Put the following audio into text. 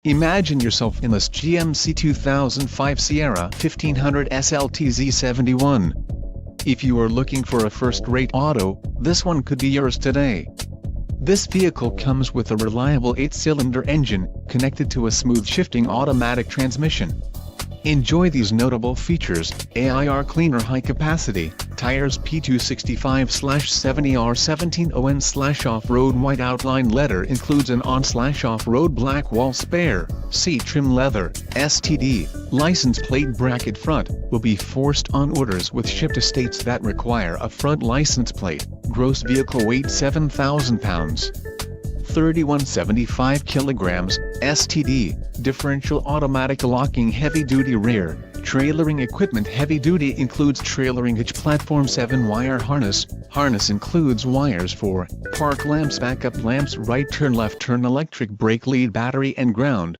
Imagine yourself in this GMC 2005 Sierra 1500 SLT Z71. If you are looking for a first-rate auto, this one could be yours today. This vehicle comes with a reliable 8-cylinder engine, connected to a smooth shifting automatic transmission. Enjoy these notable features: AIR cleaner high capacity, tires P265/70R17ON/off-road white outline leather includes an on/off-road black wall spare, seat trim leather, STD, license plate bracket front, will be forced on orders with ship to states that require a front license plate, gross vehicle weight 7,000 pounds. 3175 kilograms, STD, differential automatic locking heavy-duty rear, trailering equipment heavy-duty includes trailering hitch platform 7-wire harness, harness includes wires for park lamps, backup lamps, right turn left turn, electric brake lead, battery and ground,